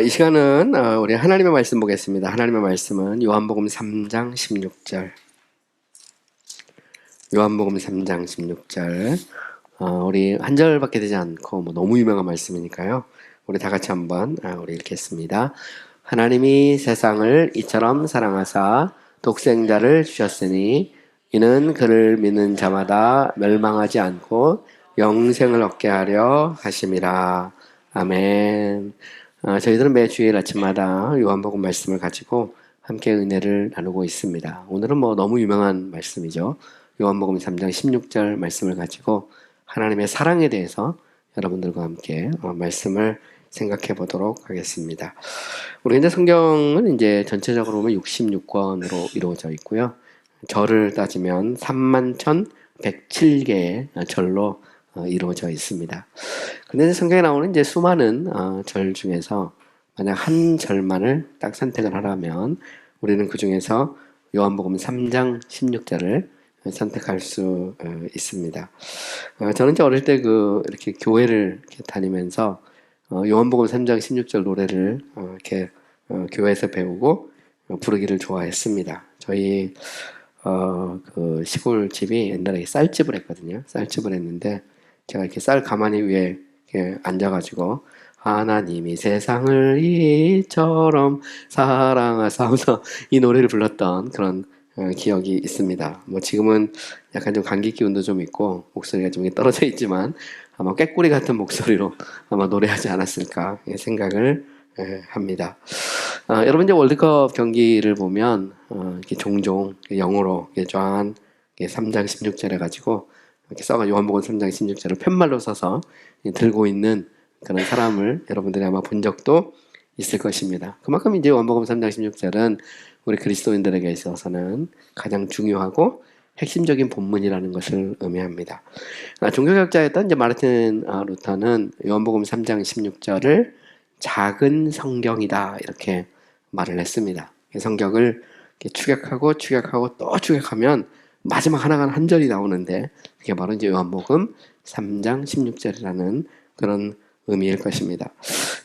이 시간은 우리 하나님의 말씀 보겠습니다. 하나님의 말씀은 요한복음 3장 16절. 요한복음 3장 16절. 우리 한 절밖에 되지 않고 너무 유명한 말씀이니까요. 우리 다 같이 한번 우리 읽겠습니다. 하나님이 세상을 이처럼 사랑하사 독생자를 주셨으니 이는 그를 믿는 자마다 멸망하지 않고 영생을 얻게 하려 하심이라. 아멘. 저희들은 매 주일 아침마다 요한복음 말씀을 가지고 함께 은혜를 나누고 있습니다. 오늘은 너무 유명한 말씀이죠. 요한복음 3장 16절 말씀을 가지고 하나님의 사랑에 대해서 여러분들과 함께 말씀을 생각해 보도록 하겠습니다. 우리 이제 성경은 이제 전체적으로 보면 66권으로 이루어져 있고요. 절을 따지면 31,107개의 절로 이루어져 있습니다. 근데 성경에 나오는 이제 수많은 절 중에서 만약 한 절만을 딱 선택을 하라면 우리는 그 중에서 요한복음 3장 16절을 선택할 수 있습니다. 저는 이제 어릴 때 이렇게 교회를 이렇게 다니면서 요한복음 3장 16절 노래를 이렇게 교회에서 배우고 부르기를 좋아했습니다. 저희 그 시골 집이 옛날에 쌀집을 했거든요. 쌀집을 했는데 제가 이렇게 쌀 가마니 위에 이렇게 앉아가지고 하나님이 세상을 이처럼 사랑하사면서 이 노래를 불렀던 그런 기억이 있습니다. 지금은 약간 좀 감기 기운도 좀 있고 목소리가 좀 떨어져 있지만 아마 꾀꼬리 같은 목소리로 아마 노래하지 않았을까 생각을 합니다. 여러분 이제 월드컵 경기를 보면 이렇게 종종 영어로 존 3장 16절 해가지고 이렇게 써가 요한복음 3장 16절을 팻말로 써서 들고 있는 그런 사람을 여러분들이 아마 본 적도 있을 것입니다. 그만큼 이제 요한복음 3장 16절은 우리 그리스도인들에게 있어서는 가장 중요하고 핵심적인 본문이라는 것을 의미합니다. 종교개혁자였던 이제 마르틴 루터는 요한복음 3장 16절을 작은 성경이다 이렇게 말을 했습니다. 성경을 이렇게 추격하고 또 추격하면 마지막 하나가 한 절이 나오는데 그게 바로 이제 요한복음 3장 16절이라는 그런 의미일 것입니다.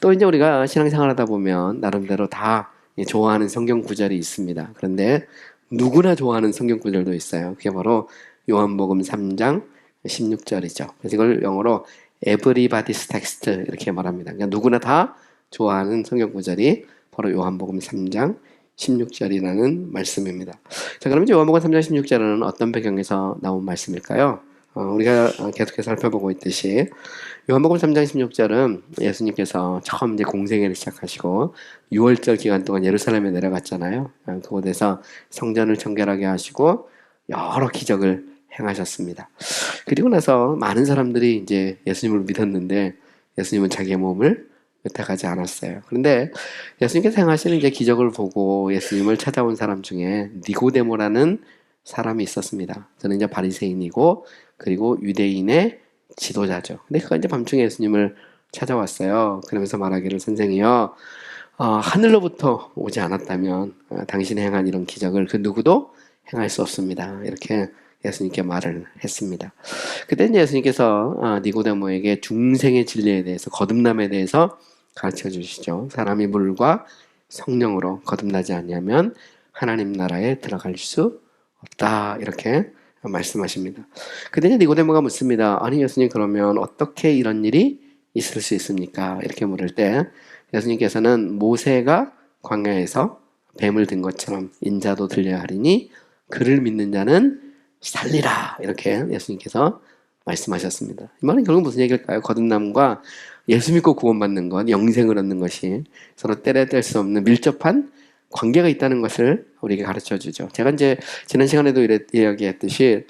또 이제 우리가 신앙생활 하다 보면 나름대로 다 좋아하는 성경 구절이 있습니다. 그런데 누구나 좋아하는 성경 구절도 있어요. 그게 바로 요한복음 3장 16절이죠. 그래서 이걸 영어로 Everybody's text 이렇게 말합니다. 그러니까 누구나 다 좋아하는 성경 구절이 바로 요한복음 3장 16절이라는 말씀입니다. 자, 그럼 이제 요한복음 3장 16절은 어떤 배경에서 나온 말씀일까요? 우리가 계속해서 살펴보고 있듯이 요한복음 3장 16절은 예수님께서 처음 이제 공생애를 시작하시고 6월절 기간 동안 예루살렘에 내려갔잖아요. 그곳에서 성전을 청결하게 하시고 여러 기적을 행하셨습니다. 그리고 나서 많은 사람들이 이제 예수님을 믿었는데 예수님은 자기의 몸을 의탁하지 않았어요. 그런데 예수님께서 행하시는 이제 기적을 보고 예수님을 찾아온 사람 중에 니고데모라는 사람이 있었습니다. 저는 이제 바리새인이고 그리고 유대인의 지도자죠. 근데 그가 이제 밤중에 예수님을 찾아왔어요. 그러면서 말하기를 선생이여, 하늘로부터 오지 않았다면 당신이 행한 이런 기적을 그 누구도 행할 수 없습니다. 이렇게 예수님께 말을 했습니다. 그때 이제 예수님께서 니고데모에게 중생의 진리에 대해서 거듭남에 대해서 가르쳐 주시죠. 사람이 물과 성령으로 거듭나지 않으면 하나님 나라에 들어갈 수 없다 이렇게 말씀하십니다. 그때 이제 니고데모가 묻습니다. 아니 예수님 그러면 어떻게 이런 일이 있을 수 있습니까? 이렇게 물을 때 예수님께서는 모세가 광야에서 뱀을 든 것처럼 인자도 들려야 하리니 그를 믿는 자는 살리라 이렇게 예수님께서 말씀하셨습니다. 이 말은 결국 무슨 얘기일까요? 거듭남과 예수 믿고 구원받는 것, 영생을 얻는 것이 서로 때려 뗄 수 없는 밀접한 관계가 있다는 것을 우리에게 가르쳐 주죠. 제가 이제 지난 시간에도 이야기했듯이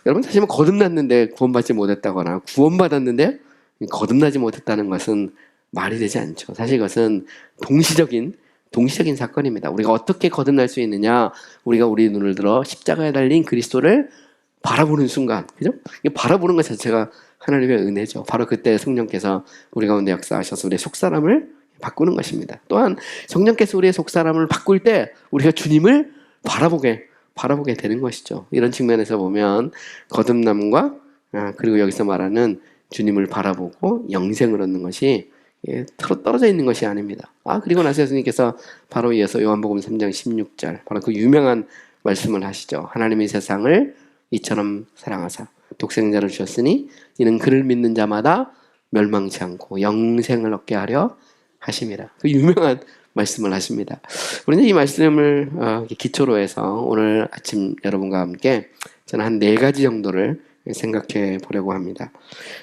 여러분 사실 거듭났는데 구원받지 못했다거나 구원받았는데 거듭나지 못했다는 것은 말이 되지 않죠. 사실 이것은 동시적인 사건입니다. 우리가 어떻게 거듭날 수 있느냐? 우리가 우리 눈을 들어 십자가에 달린 그리스도를 바라보는 순간, 그죠? 바라보는 것 자체가 하나님의 은혜죠. 바로 그때 성령께서 우리 가운데 역사하셔서 우리의 속사람을 바꾸는 것입니다. 또한 성령께서 우리의 속사람을 바꿀 때 우리가 주님을 바라보게 되는 것이죠. 이런 측면에서 보면 거듭남과 그리고 여기서 말하는 주님을 바라보고 영생을 얻는 것이 떨어져 있는 것이 아닙니다. 그리고 나서 예수님께서 바로 이어서 요한복음 3장 16절 바로 그 유명한 말씀을 하시죠. 하나님이 세상을 이처럼 사랑하사 독생자를 주셨으니 이는 그를 믿는 자마다 멸망치 않고 영생을 얻게 하려 하심이라. 그 유명한 말씀을 하십니다. 우리는 이 말씀을 기초로 해서 오늘 아침 여러분과 함께 저는 한 4가지 정도를 생각해 보려고 합니다.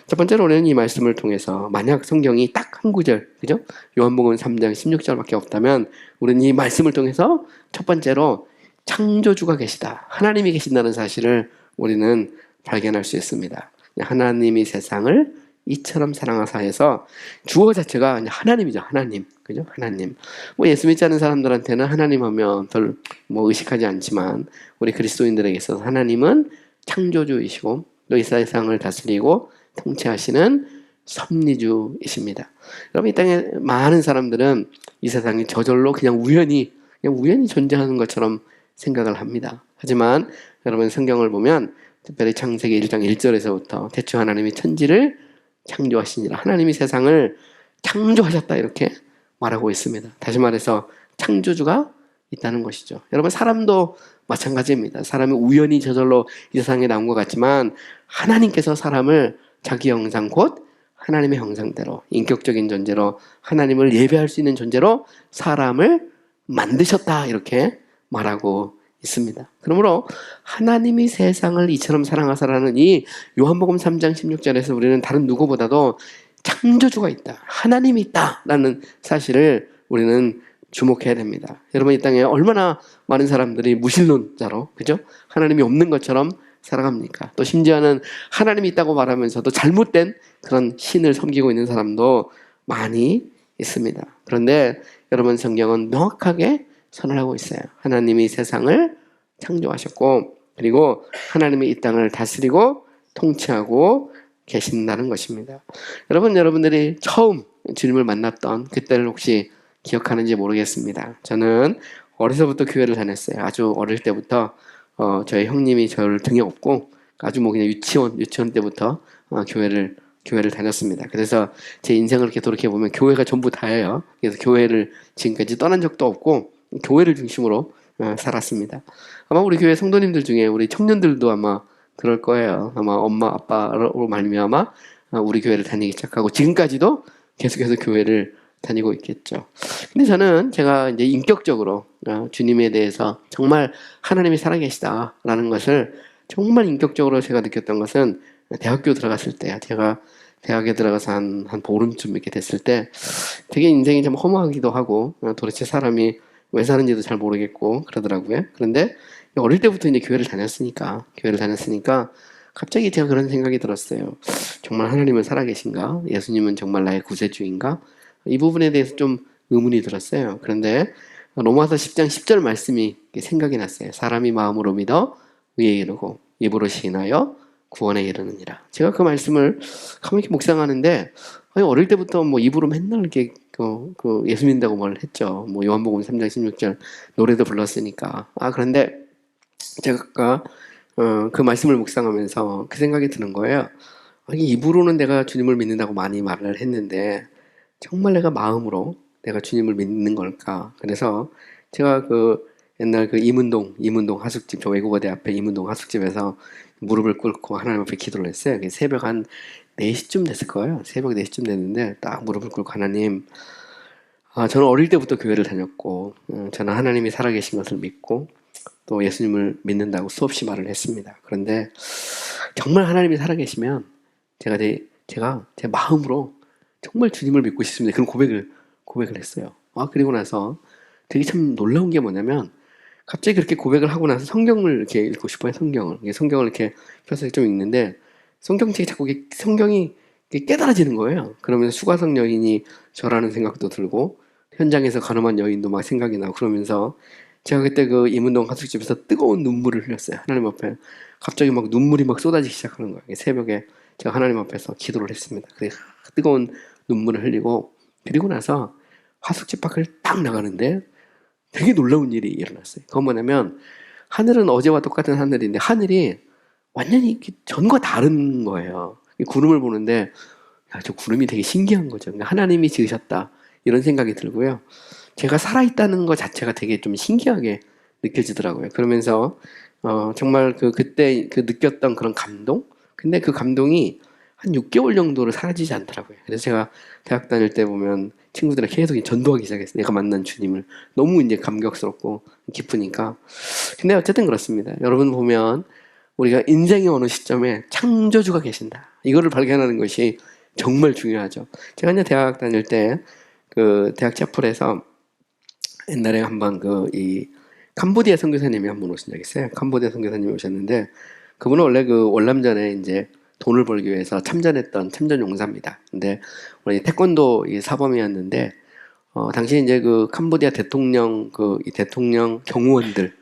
첫 번째로 우리는 이 말씀을 통해서 만약 성경이 딱 한 구절, 그죠? 요한복음 3장 16절밖에 없다면 우리는 이 말씀을 통해서 첫 번째로 창조주가 계시다. 하나님이 계신다는 사실을 우리는 발견할 수 있습니다. 하나님이 세상을 이처럼 사랑하사 해서 주어 자체가 하나님이죠. 하나님. 그죠? 하나님. 예수 믿지 않는 사람들한테는 하나님 하면 별 의식하지 않지만 우리 그리스도인들에게 있어서 하나님은 창조주이시고 또 이 세상을 다스리고 통치하시는 섭리주이십니다. 여러분 이 땅에 많은 사람들은 이 세상이 저절로 그냥 우연히 존재하는 것처럼 생각을 합니다. 하지만 여러분 성경을 보면 특별히 창세기 1장 1절에서부터 태초 하나님이 천지를 창조하시니라. 하나님이 세상을 창조하셨다 이렇게 말하고 있습니다. 다시 말해서 창조주가 있다는 것이죠. 여러분 사람도 마찬가지입니다. 사람이 우연히 저절로 이 세상에 나온 것 같지만 하나님께서 사람을 자기 형상 곧 하나님의 형상대로 인격적인 존재로 하나님을 예배할 수 있는 존재로 사람을 만드셨다 이렇게 말하고 있습니다. 그러므로 하나님이 세상을 이처럼 사랑하사라는 이 요한복음 3장 16절에서 우리는 다른 누구보다도 창조주가 있다, 하나님이 있다라는 사실을 우리는 주목해야 됩니다. 여러분 이 땅에 얼마나 많은 사람들이 무신론자로 그죠? 하나님이 없는 것처럼 살아갑니까? 또 심지어는 하나님이 있다고 말하면서도 잘못된 그런 신을 섬기고 있는 사람도 많이 있습니다. 그런데 여러분 성경은 명확하게 선언하고 있어요. 하나님이 세상을 창조하셨고 그리고 하나님이 이 땅을 다스리고 통치하고 계신다는 것입니다. 여러분들이 처음 주님을 만났던 그때를 혹시 기억하는지 모르겠습니다. 저는 어려서부터 교회를 다녔어요. 아주 어릴 때부터 저희 형님이 저를 등에 업고 아주 그냥 유치원 때부터 교회를 다녔습니다. 그래서 제 인생을 이렇게 돌이켜보면 교회가 전부 다예요. 그래서 교회를 지금까지 떠난 적도 없고 교회를 중심으로 살았습니다. 아마 우리 교회 성도님들 중에 우리 청년들도 아마 그럴 거예요. 아마 엄마 아빠로 말미암아 우리 교회를 다니기 시작하고 지금까지도 계속해서 교회를 다니고 있겠죠. 근데 제가 이제 인격적으로 주님에 대해서 정말 하나님이 살아계시다라는 것을 정말 인격적으로 제가 느꼈던 것은 대학교 들어갔을 때야. 제가 대학에 들어가서 한 보름쯤 이렇게 됐을 때 되게 인생이 좀 허무하기도 하고 도대체 사람이 왜 사는지도 잘 모르겠고 그러더라고요. 그런데 어릴 때부터 이제 교회를 다녔으니까 갑자기 제가 그런 생각이 들었어요. 정말 하나님은 살아계신가? 예수님은 정말 나의 구세주인가? 이 부분에 대해서 좀 의문이 들었어요. 그런데 로마서 10장 10절 말씀이 생각이 났어요. 사람이 마음으로 믿어 의에 이르고 입으로 시인하여 구원에 이르느니라. 제가 그 말씀을 가만히 묵상하는데 어릴 때부터 입으로 맨날 이렇게 예수 믿는다고 뭘 했죠. 요한복음 3장 16절 노래도 불렀으니까. 그런데 제가 그 말씀을 묵상하면서 그 생각이 드는 거예요. 입으로는 내가 주님을 믿는다고 많이 말을 했는데 정말 내가 마음으로 내가 주님을 믿는 걸까? 그래서 제가 옛날 이문동 하숙집, 저 외국어대 앞에 이문동 하숙집에서 무릎을 꿇고 하나님 앞에 기도를 했어요. 새벽 한 4시쯤 됐을 거예요. 새벽 4시쯤 됐는데 딱 무릎을 꿇고 하나님, 저는 어릴 때부터 교회를 다녔고 저는 하나님이 살아계신 것을 믿고 또 예수님을 믿는다고 수없이 말을 했습니다. 그런데 정말 하나님이 살아계시면 제가 제 마음으로 정말 주님을 믿고 싶습니다. 그런 고백을 했어요. 그리고 나서 되게 참 놀라운 게 뭐냐면 갑자기 그렇게 고백을 하고 나서 성경을 이렇게 읽고 싶어요. 성경을 이렇게 펴서 좀 읽는데 성경책이 자꾸 성경이 깨달아지는 거예요. 그러면서 수가성 여인이 저라는 생각도 들고 현장에서 가늠한 여인도 막 생각이 나고 그러면서 제가 그때 이문동 하숙집에서 뜨거운 눈물을 흘렸어요. 하나님 앞에 갑자기 눈물이 쏟아지기 시작하는 거예요. 새벽에 제가 하나님 앞에서 기도를 했습니다. 그래서 뜨거운 눈물을 흘리고 그리고 나서 하숙집 밖을 딱 나가는데 되게 놀라운 일이 일어났어요. 그건 뭐냐면 하늘은 어제와 똑같은 하늘인데 하늘이 완전히 전과 다른 거예요. 구름을 보는데 야, 저 구름이 되게 신기한 거죠. 그러니까 하나님이 지으셨다 이런 생각이 들고요. 제가 살아있다는 것 자체가 되게 좀 신기하게 느껴지더라고요. 그러면서 정말 그때 그 느꼈던 그런 감동? 근데 그 감동이 한 6개월 정도로 사라지지 않더라고요. 그래서 제가 대학 다닐 때 보면 친구들이 계속 전도하기 시작했어요. 내가 만난 주님을. 너무 이제 감격스럽고 기쁘니까. 근데 어쨌든 그렇습니다. 여러분 보면 우리가 인생의 어느 시점에 창조주가 계신다. 이거를 발견하는 것이 정말 중요하죠. 제가 이제 대학 다닐 때 그 대학 채플에서 옛날에 한번 이 캄보디아 선교사님이 한 분 오신 적이 있어요. 캄보디아 선교사님이 오셨는데 그분은 원래 그 월남전에 이제 돈을 벌기 위해서 참전했던 참전 용사입니다. 근데 원래 태권도 이 사범이었는데 당시 이제 그 캄보디아 대통령 이 대통령 경호원들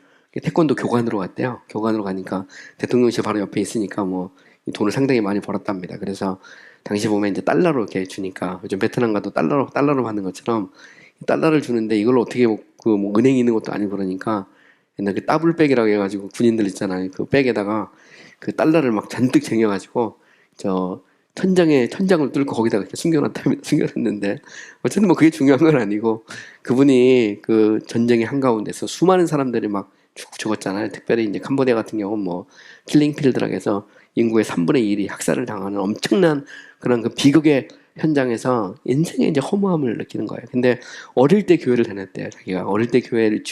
태권도 교관으로 갔대요. 교관으로 가니까 대통령실 바로 옆에 있으니까 뭐 이 돈을 상당히 많이 벌었답니다. 그래서 당시 보면 이제 달러로 이렇게 주니까 요즘 베트남 가도 달러로 받는 것처럼 달러를 주는데 이걸 어떻게 뭐 은행에 있는 것도 아니고 그러니까 옛날 그 따블백이라고 해가지고 군인들 있잖아요. 그 백에다가 그 달러를 막 잔뜩 쟁여가지고 저 천장을 뚫고 거기다가 이렇게 숨겨놨는데 어쨌든 뭐 그게 중요한 건 아니고 그분이 그 전쟁의 한가운데서 수많은 사람들이 막 죽었잖아요. 특별히 이제 캄보디아 같은 경우는 뭐 킬링필드라고 해서 인구의 3분의 1이 학살을 당하는 엄청난 그런 그 비극의 현장에서 인생의 이제 허무함을 느끼는 거예요. 근데 어릴 때 교회를 다녔대요. 자기가 어릴 때 교회를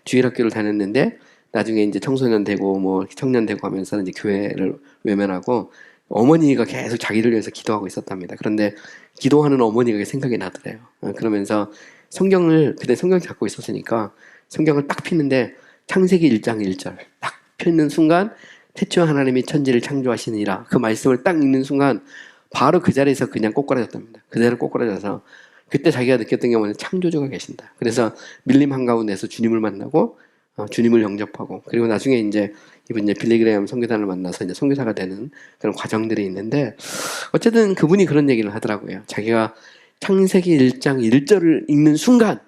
주일학교를 다녔는데 나중에 이제 청소년 되고 뭐 청년 되고 하면서 이제 교회를 외면하고 어머니가 계속 자기를 위해서 기도하고 있었답니다. 그런데 기도하는 어머니가 생각이 나더래요. 그러면서 그때 성경을 갖고 있었으니까 성경을 딱 피는데 창세기 1장 1절 딱 펴는 순간 태초에 하나님이 천지를 창조하시니라 그 말씀을 딱 읽는 순간 바로 그 자리에서 그냥 꼬꾸라졌답니다. 그대로 꼬꾸라져서 그때 자기가 느꼈던 게 뭐냐면 창조주가 계신다. 그래서 밀림 한가운데서 주님을 만나고 주님을 영접하고 그리고 나중에 이제 이분 이제 빌리그레엄 선교사를 만나서 이제 선교사가 되는 그런 과정들이 있는데 어쨌든 그분이 그런 얘기를 하더라고요. 자기가 창세기 1장 1절을 읽는 순간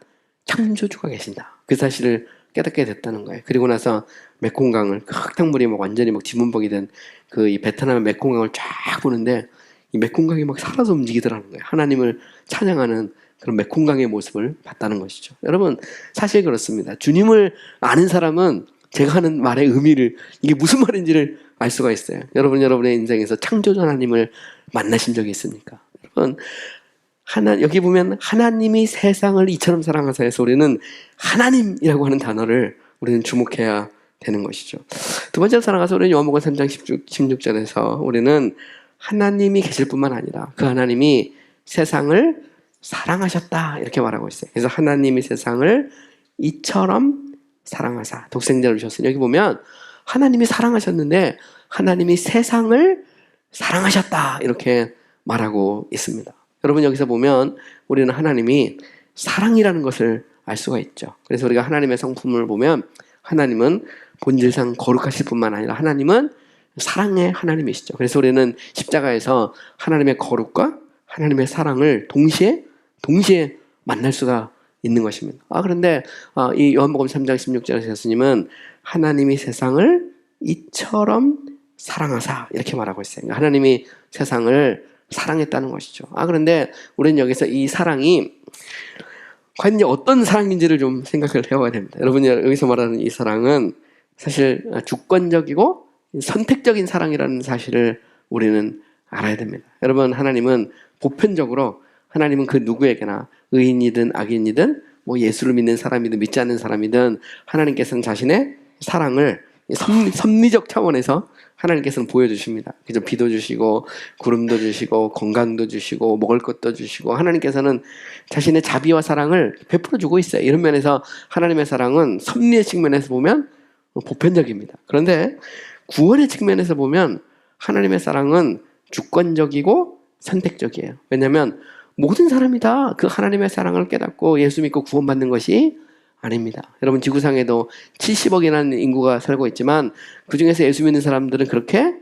창조주가 계신다. 그 사실을 깨닫게 됐다는 거예요. 그리고 나서 메콩강을 그 흙탕물이 막 완전히 막 지문벅이 된 그 이 베트남의 메콩강을 쫙 보는데 이 메콩강이 막 살아서 움직이더라는 거예요. 하나님을 찬양하는 그런 메콩강의 모습을 봤다는 것이죠. 여러분 사실 그렇습니다. 주님을 아는 사람은 제가 하는 말의 의미를 이게 무슨 말인지를 알 수가 있어요. 여러분의 인생에서 창조주 하나님을 만나신 적이 있습니까? 여러분 여기 보면 하나님이 세상을 이처럼 사랑하사 해서 우리는 하나님이라고 하는 단어를 우리는 주목해야 되는 것이죠. 두 번째로 살아가서 우리는 요한복음 3장 16절에서 우리는 하나님이 계실 뿐만 아니라 그 하나님이 세상을 사랑하셨다 이렇게 말하고 있어요. 그래서 하나님이 세상을 이처럼 사랑하사 독생자를 주셨으니 여기 보면 하나님이 사랑하셨는데 하나님이 세상을 사랑하셨다 이렇게 말하고 있습니다. 여러분 여기서 보면 우리는 하나님이 사랑이라는 것을 알 수가 있죠. 그래서 우리가 하나님의 성품을 보면 하나님은 본질상 거룩하실 뿐만 아니라 하나님은 사랑의 하나님이시죠. 그래서 우리는 십자가에서 하나님의 거룩과 하나님의 사랑을 동시에 만날 수가 있는 것입니다. 그런데 이 요한복음 3장 16절에서 예수님은 하나님이 세상을 이처럼 사랑하사 이렇게 말하고 있어요. 그러니까 하나님이 세상을 사랑했다는 것이죠. 그런데 우리는 여기서 이 사랑이 과연 이제 어떤 사랑인지를 좀 생각을 해봐야 됩니다. 여러분이 여기서 말하는 이 사랑은 사실 주권적이고 선택적인 사랑이라는 사실을 우리는 알아야 됩니다. 여러분 하나님은 보편적으로 하나님은 그 누구에게나 의인이든 악인이든 뭐 예수를 믿는 사람이든 믿지 않는 사람이든 하나님께서는 자신의 사랑을 섭리적 차원에서 하나님께서는 보여주십니다. 그래서 비도 주시고 구름도 주시고 건강도 주시고 먹을 것도 주시고 하나님께서는 자신의 자비와 사랑을 베풀어 주고 있어요. 이런 면에서 하나님의 사랑은 섭리의 측면에서 보면 보편적입니다. 그런데 구원의 측면에서 보면 하나님의 사랑은 주권적이고 선택적이에요. 왜냐하면 모든 사람이 다 그 하나님의 사랑을 깨닫고 예수 믿고 구원받는 것이 아닙니다. 여러분 지구상에도 70억이라는 인구가 살고 있지만 그 중에서 예수 믿는 사람들은 그렇게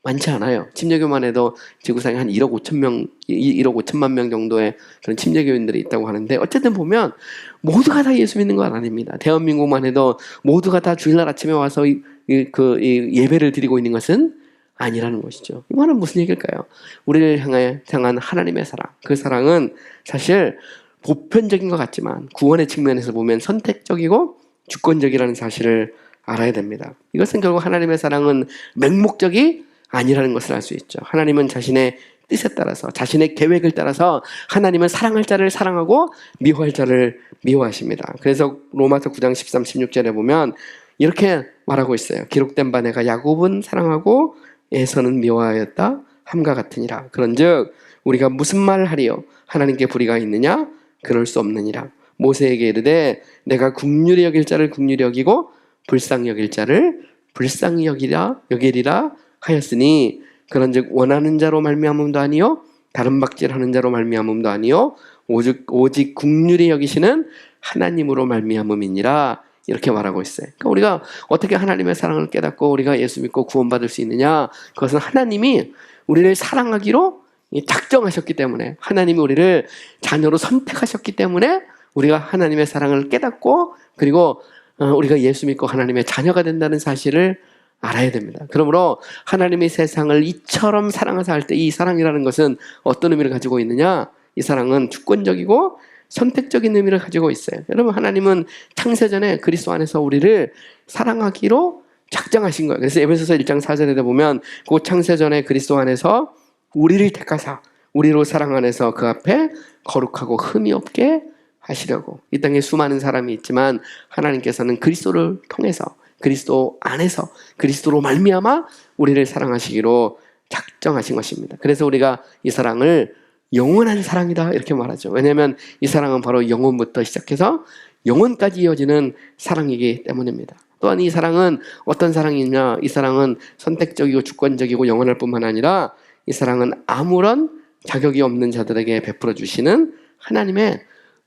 많지 않아요. 침례교만 해도 지구상에 한 1억 5천만 명 정도의 그런 침례교인들이 있다고 하는데 어쨌든 보면 모두가 다 예수 믿는 건 아닙니다. 대한민국만 해도 모두가 다 주일날 아침에 와서 예배를 드리고 있는 것은 아니라는 것이죠. 이 말은 무슨 얘기일까요? 우리를 향한 하나님의 사랑, 그 사랑은 사실 보편적인 것 같지만 구원의 측면에서 보면 선택적이고 주권적이라는 사실을 알아야 됩니다. 이것은 결국 하나님의 사랑은 맹목적이 아니라는 것을 알 수 있죠. 하나님은 자신의 뜻에 따라서, 자신의 계획을 따라서 하나님은 사랑할 자를 사랑하고 미워할 자를 미워하십니다. 그래서 로마서 9장 13, 16절에 보면 이렇게 말하고 있어요. 기록된 바 내가 야곱은 사랑하고 에서는 미워하였다 함과 같으니라. 그런즉 우리가 무슨 말을 하리요? 하나님께 불의가 있느냐? 그럴 수 없느니라. 모세에게 이르되 내가 긍휼히 여길 자를 긍휼히 여기고 불쌍히 여길 자를 불쌍히 여기리라 하였으니 그런즉 원하는 자로 말미암음도 아니요 다른 박질하는 자로 말미암음도 아니요 오직 긍휼히 여기시는 하나님으로 말미암음이니라. 이렇게 말하고 있어요. 그러니까 우리가 어떻게 하나님의 사랑을 깨닫고 우리가 예수 믿고 구원받을 수 있느냐? 그것은 하나님이 우리를 사랑하기로 작정하셨기 때문에, 하나님이 우리를 자녀로 선택하셨기 때문에 우리가 하나님의 사랑을 깨닫고 그리고 우리가 예수 믿고 하나님의 자녀가 된다는 사실을 알아야 됩니다. 그러므로 하나님이 세상을 이처럼 사랑하사 할 때 이 사랑이라는 것은 어떤 의미를 가지고 있느냐? 이 사랑은 주권적이고 선택적인 의미를 가지고 있어요. 여러분, 하나님은 창세전에 그리스도 안에서 우리를 사랑하기로 작정하신 거예요. 그래서 에베소서 1장 4절에 보면 그 창세전에 그리스도 안에서 우리를 택하사 우리로 사랑 안에서 그 앞에 거룩하고 흠이 없게 하시려고. 이 땅에 수많은 사람이 있지만 하나님께서는 그리스도를 통해서, 그리스도 안에서, 그리스도로 말미암아 우리를 사랑하시기로 작정하신 것입니다. 그래서 우리가 이 사랑을 영원한 사랑이다 이렇게 말하죠. 왜냐하면 이 사랑은 바로 영혼부터 시작해서 영혼까지 이어지는 사랑이기 때문입니다. 또한 이 사랑은 어떤 사랑이냐? 이 사랑은 선택적이고 주권적이고 영원할 뿐만 아니라 이 사랑은 아무런 자격이 없는 자들에게 베풀어 주시는 하나님의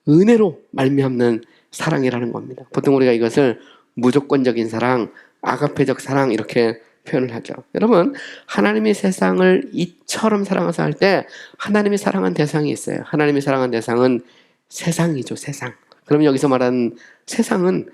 은혜로 말미암는 사랑이라는 겁니다. 보통 우리가 이것을 무조건적인 사랑, 아가페적 사랑 이렇게 표현을 하죠. 여러분, 하나님이 세상을 이처럼 사랑하사 할 때 하나님이 사랑한 대상이 있어요. 하나님이 사랑한 대상은 세상이죠. 세상. 그럼 여기서 말하는 세상은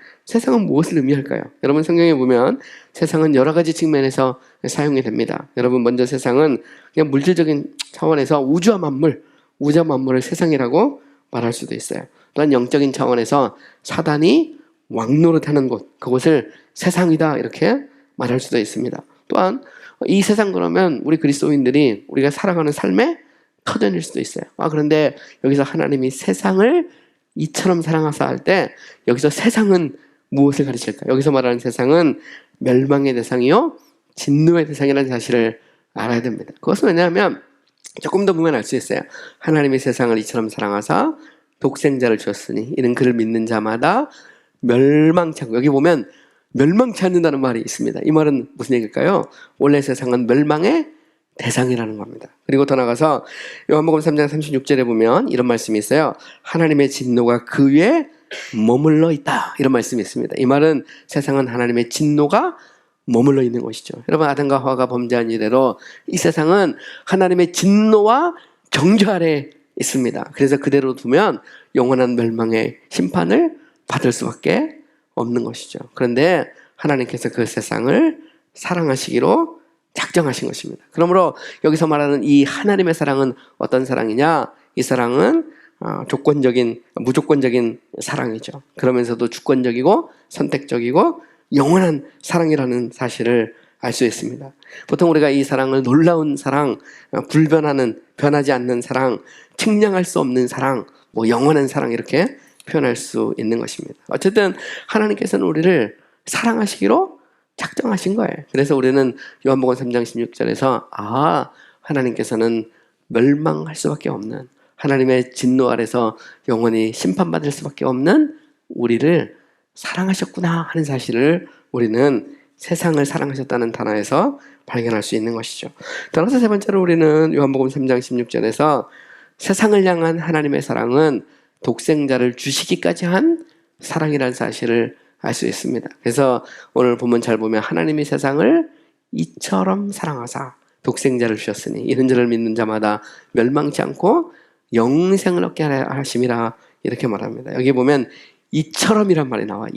무엇을 의미할까요? 여러분, 성경에 보면 세상은 여러 가지 측면에서 사용이 됩니다. 여러분, 먼저 세상은 그냥 물질적인 차원에서 우주와 만물을 세상이라고 말할 수도 있어요. 또한 영적인 차원에서 사단이 왕노릇하는 곳, 그곳을 세상이다 이렇게 말할 수도 있습니다. 또한 이 세상, 그러면 우리 그리스도인들이 우리가 살아가는 삶의 터전일 수도 있어요. 그런데 여기서 하나님이 세상을 이처럼 사랑하사 할 때 여기서 세상은 무엇을 가르칠까요? 여기서 말하는 세상은 멸망의 대상이요 진노의 대상이라는 사실을 알아야 됩니다. 그것은 왜냐하면 조금 더 보면 알 수 있어요. 하나님이 세상을 이처럼 사랑하사 독생자를 주었으니 이는 그를 믿는 자마다 멸망치 않고, 여기 보면 멸망치 않는다는 말이 있습니다. 이 말은 무슨 얘기일까요? 원래 세상은 멸망의 대상이라는 겁니다. 그리고 더 나가서 요한복음 3장 36절에 보면 이런 말씀이 있어요. 하나님의 진노가 그 위에 머물러 있다, 이런 말씀이 있습니다. 이 말은 세상은 하나님의 진노가 머물러 있는 것이죠. 여러분, 아담과 하와가 범죄한 이래로 이 세상은 하나님의 진노와 정죄 아래 있습니다. 그래서 그대로 두면 영원한 멸망의 심판을 받을 수밖에 없는 것이죠. 그런데 하나님께서 그 세상을 사랑하시기로 작정하신 것입니다. 그러므로 여기서 말하는 이 하나님의 사랑은 어떤 사랑이냐? 이 사랑은 무조건적인 사랑이죠. 그러면서도 주권적이고 선택적이고 영원한 사랑이라는 사실을 알 수 있습니다. 보통 우리가 이 사랑을 놀라운 사랑, 변하지 않는 사랑, 측량할 수 없는 사랑, 영원한 사랑 이렇게 표현할 수 있는 것입니다. 어쨌든 하나님께서는 우리를 사랑하시기로 작정하신 거예요. 그래서 우리는 요한복음 3장 16절에서 하나님께서는 멸망할 수밖에 없는, 하나님의 진노 아래서 영원히 심판받을 수밖에 없는 우리를 사랑하셨구나 하는 사실을 우리는 세상을 사랑하셨다는 단어에서 발견할 수 있는 것이죠. 따라서 세 번째로 우리는 요한복음 3장 16절에서 세상을 향한 하나님의 사랑은 독생자를 주시기까지 한 사랑이라는 사실을 알 수 있습니다. 그래서 오늘 본문 잘 보면 하나님이 세상을 이처럼 사랑하사 독생자를 주셨으니 이는 저를 믿는 자마다 멸망치 않고 영생을 얻게 하심이라 이렇게 말합니다. 여기 보면 이처럼이란 말이 나와.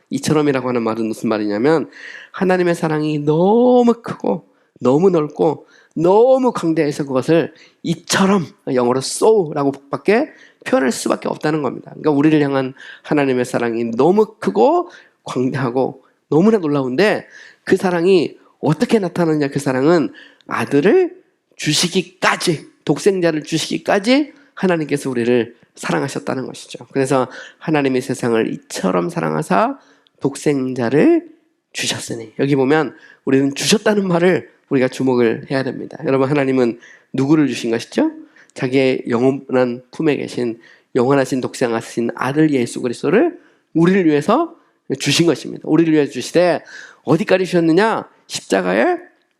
이처럼이라고 하는 말은 무슨 말이냐면 하나님의 사랑이 너무 크고 너무 넓고 너무 광대해서 그것을 이처럼, 영어로 so라고 밖에 표현할 수밖에 없다는 겁니다. 그러니까 우리를 향한 하나님의 사랑이 너무 크고 광대하고 너무나 놀라운데, 그 사랑이 어떻게 나타나느냐. 그 사랑은 아들을 주시기까지, 독생자를 주시기까지 하나님께서 우리를 사랑하셨다는 것이죠. 그래서 하나님이 세상을 이처럼 사랑하사 독생자를 주셨으니, 여기 보면 우리는 주셨다는 말을 우리가 주목을 해야 됩니다. 여러분, 하나님은 누구를 주신 것이죠? 자기의 영원한 품에 계신 영원하신 독생하신 아들 예수 그리스도를 우리를 위해서 주신 것입니다. 우리를 위해서 주시되 어디까지 주셨느냐? 십자가에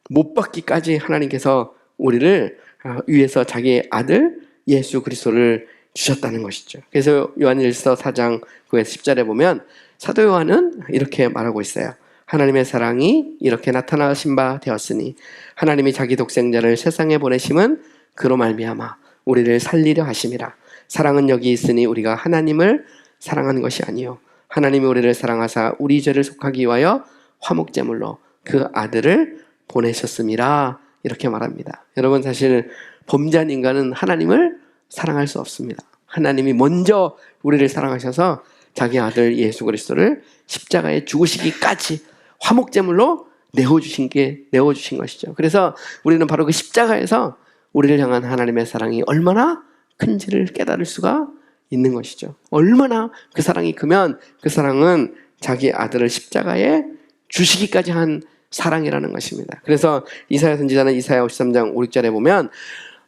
못 박기까지 하나님께서 우리를 위해서 자기의 아들 예수 그리스도를 주셨다는 것이죠. 그래서 요한일서 4장 9에서 10절에 보면 사도 요한은 이렇게 말하고 있어요. 하나님의 사랑이 이렇게 나타나신 바 되었으니 하나님이 자기 독생자를 세상에 보내심은 그로 말미암아 우리를 살리려 하심이라. 사랑은 여기 있으니 우리가 하나님을 사랑한 것이 아니요 하나님이 우리를 사랑하사 우리 죄를 속하기 위하여 화목제물로 그 아들을 보내셨음이라. 이렇게 말합니다. 여러분, 사실 범죄한 인간은 하나님을 사랑할 수 없습니다. 하나님이 먼저 우리를 사랑하셔서 자기 아들 예수 그리스도를 십자가에 죽으시기까지 화목제물로 내어주신 것이죠. 그래서 우리는 바로 그 십자가에서 우리를 향한 하나님의 사랑이 얼마나 큰지를 깨달을 수가 있는 것이죠. 얼마나 그 사랑이 크면 그 사랑은 자기 아들을 십자가에 주시기까지 한 사랑이라는 것입니다. 그래서 이사야 선지자는 이사야 53장 5, 6절에 보면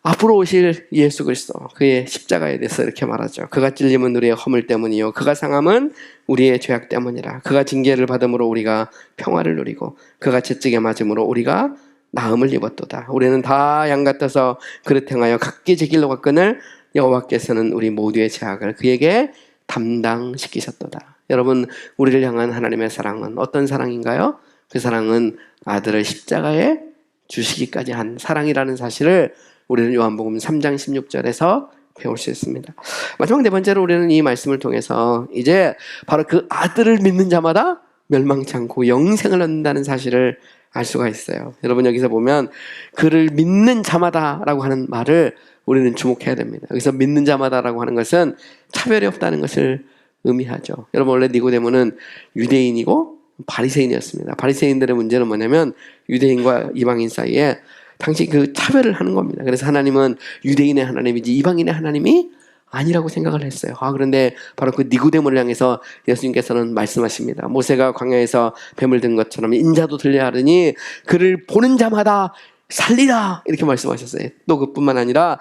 앞으로 오실 예수 그리스도, 그의 십자가에 대해서 이렇게 말하죠. 그가 찔림은 우리의 허물 때문이요 그가 상함은 우리의 죄악 때문이라. 그가 징계를 받음으로 우리가 평화를 누리고 그가 채찍에 맞음으로 우리가 나음을 입었도다. 우리는 다 양 같아서 그릇 행하여 각기 제 길로 갔거늘 여호와께서는 우리 모두의 죄악을 그에게 담당시키셨도다. 여러분, 우리를 향한 하나님의 사랑은 어떤 사랑인가요? 그 사랑은 아들을 십자가에 주시기까지 한 사랑이라는 사실을 우리는 요한복음 3장 16절에서 배울 수 있습니다. 마지막 네 번째로 우리는 이 말씀을 통해서 이제 바로 그 아들을 믿는 자마다 멸망치 않고 영생을 얻는다는 사실을 알 수가 있어요. 여러분, 여기서 보면 그를 믿는 자마다라고 하는 말을 우리는 주목해야 됩니다. 여기서 믿는 자마다라고 하는 것은 차별이 없다는 것을 의미하죠. 여러분, 원래 니고데모는 유대인이고 바리새인이었습니다. 바리새인들의 문제는 뭐냐면 유대인과 이방인 사이에 당시 그 차별을 하는 겁니다. 그래서 하나님은 유대인의 하나님이지 이방인의 하나님이 아니라고 생각을 했어요. 그런데 바로 그 니고데모를 향해서 예수님께서는 말씀하십니다. 모세가 광야에서 뱀을 든 것처럼 인자도 들려 하더니 그를 보는 자마다 살리라, 이렇게 말씀하셨어요. 또 그뿐만 아니라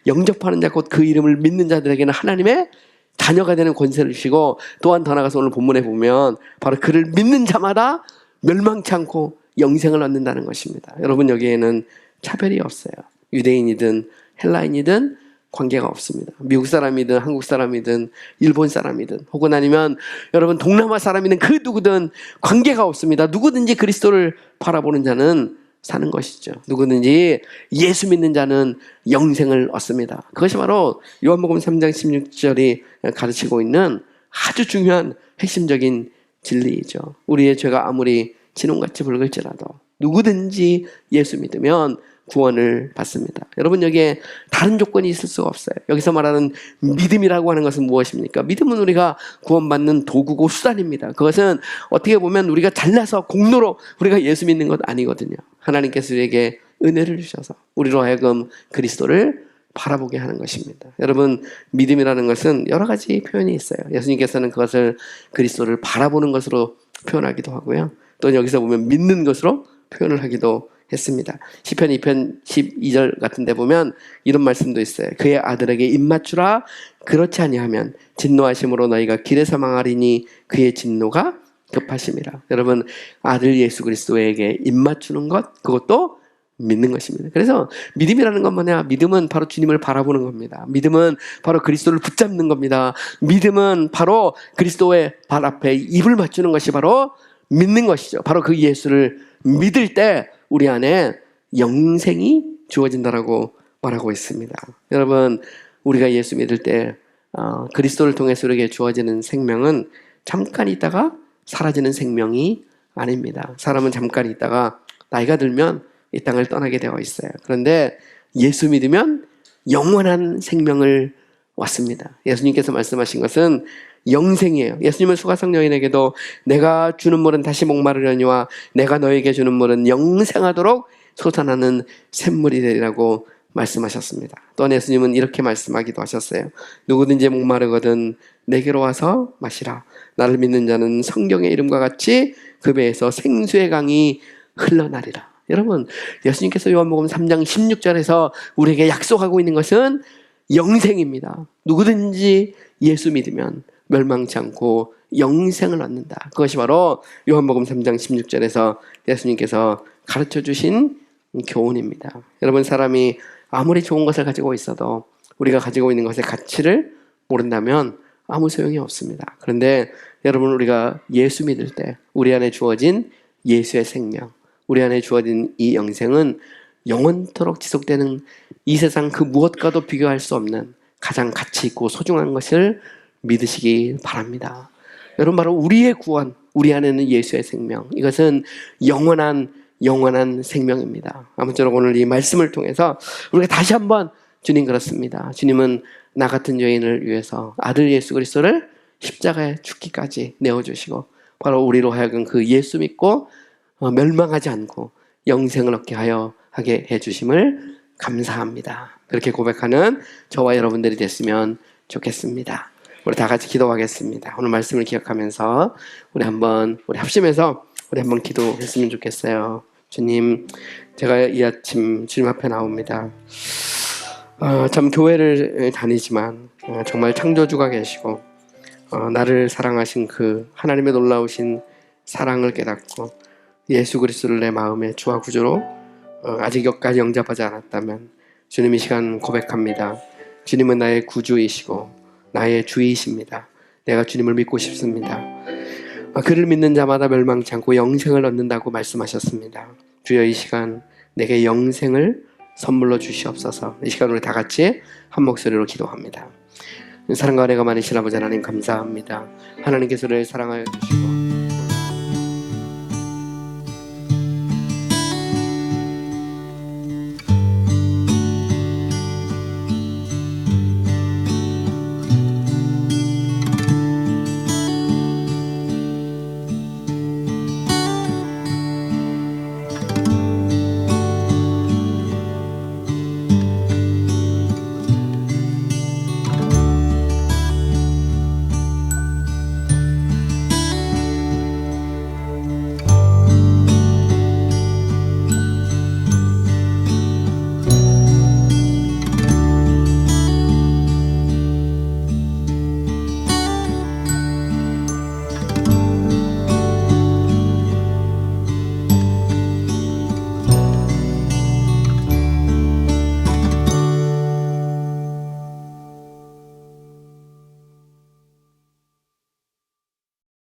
영접하는 자 곧 그 이름을 믿는 자들에게는 하나님의 자녀가 되는 권세를 주시고, 또한 더 나아가서 오늘 본문에 보면 바로 그를 믿는 자마다 멸망치 않고 영생을 얻는다는 것입니다. 여러분, 여기에는 차별이 없어요. 유대인이든 헬라인이든 관계가 없습니다. 미국 사람이든 한국 사람이든 일본 사람이든 혹은 아니면 여러분 동남아 사람이든 그 누구든 관계가 없습니다. 누구든지 그리스도를 바라보는 자는 사는 것이죠. 누구든지 예수 믿는 자는 영생을 얻습니다. 그것이 바로 요한복음 3장 16절이 가르치고 있는 아주 중요한 핵심적인 진리이죠. 우리의 죄가 아무리 진홍같이 붉을지라도 누구든지 예수 믿으면 구원을 받습니다. 여러분, 여기에 다른 조건이 있을 수가 없어요. 여기서 말하는 믿음이라고 하는 것은 무엇입니까? 믿음은 우리가 구원받는 도구고 수단입니다. 그것은 어떻게 보면 우리가 잘나서 공로로 우리가 예수 믿는 것 아니거든요. 하나님께서 우리에게 은혜를 주셔서 우리로 하여금 그리스도를 바라보게 하는 것입니다. 여러분, 믿음이라는 것은 여러 가지 표현이 있어요. 예수님께서는 그것을 그리스도를 바라보는 것으로 표현하기도 하고요. 또 여기서 보면 믿는 것으로 표현을 하기도 했습니다. 시편 2편 12절 같은 데 보면 이런 말씀도 있어요. 그의 아들에게 입맞추라. 그렇지 아니하면 진노하심으로 너희가 길에서 망하리니 그의 진노가 급하심이라. 여러분, 아들 예수 그리스도에게 입맞추는 것, 그것도 믿는 것입니다. 그래서 믿음이라는 건 뭐냐? 믿음은 바로 주님을 바라보는 겁니다. 믿음은 바로 그리스도를 붙잡는 겁니다. 믿음은 바로 그리스도의 발 앞에 입을 맞추는 것이 바로 믿는 것이죠. 바로 그 예수를 믿을 때 우리 안에 영생이 주어진다라고 말하고 있습니다. 여러분, 우리가 예수 믿을 때 그리스도를 통해서 우리에게 주어지는 생명은 잠깐 있다가 사라지는 생명이 아닙니다. 사람은 잠깐 있다가 나이가 들면 이 땅을 떠나게 되어 있어요. 그런데 예수 믿으면 영원한 생명을 얻습니다. 예수님께서 말씀하신 것은 영생이에요. 예수님은 수가성 여인에게도 내가 주는 물은 다시 목마르려니와 내가 너에게 주는 물은 영생하도록 솟아나는 샘물이 되리라고 말씀하셨습니다. 또한 예수님은 이렇게 말씀하기도 하셨어요. 누구든지 목마르거든 내게로 와서 마시라. 나를 믿는 자는 성경의 이름과 같이 그 배에서 생수의 강이 흘러나리라. 여러분, 예수님께서 요한복음 3장 16절에서 우리에게 약속하고 있는 것은 영생입니다. 누구든지 예수 믿으면 멸망치 않고 영생을 얻는다. 그것이 바로 요한복음 3장 16절에서 예수님께서 가르쳐 주신 교훈입니다. 여러분, 사람이 아무리 좋은 것을 가지고 있어도 우리가 가지고 있는 것의 가치를 모른다면 아무 소용이 없습니다. 그런데 여러분, 우리가 예수 믿을 때 우리 안에 주어진 예수의 생명, 우리 안에 주어진 이 영생은 영원토록 지속되는 이 세상 그 무엇과도 비교할 수 없는 가장 가치 있고 소중한 것을 믿으시기 바랍니다. 여러분, 바로 우리의 구원, 우리 안에는 예수의 생명, 이것은 영원한 생명입니다. 아무쪼록 오늘 이 말씀을 통해서 우리가 다시 한번 주님 그렇습니다. 주님은 나 같은 죄인을 위해서 아들 예수 그리스도를 십자가에 죽기까지 내어주시고 바로 우리로 하여금 그 예수 믿고 멸망하지 않고 영생을 얻게 하게 해주심을 감사합니다. 그렇게 고백하는 저와 여러분들이 됐으면 좋겠습니다. 우리 다 같이 기도하겠습니다. 오늘 말씀을 기억하면서 우리 합심해서 우리 한번 기도했으면 좋겠어요. 주님, 제가 이 아침 주님 앞에 나옵니다. 참 교회를 다니지만 정말 창조주가 계시고 나를 사랑하신 그 하나님의 놀라우신 사랑을 깨닫고 예수 그리스도를 내 마음의 주와 구주로 아직 여기까지 영접하지 않았다면 주님, 이 시간 고백합니다. 주님은 나의 구주이시고 나의 주이십니다. 내가 주님을 믿고 싶습니다. 그를 믿는 자마다 멸망치 않고 영생을 얻는다고 말씀하셨습니다. 주여, 이 시간 내게 영생을 선물로 주시옵소서. 이 시간 우리 다 같이 한 목소리로 기도합니다. 사랑과 은혜가 많으신 아버지 하나님, 감사합니다. 하나님께서 우리를 사랑하여 주시고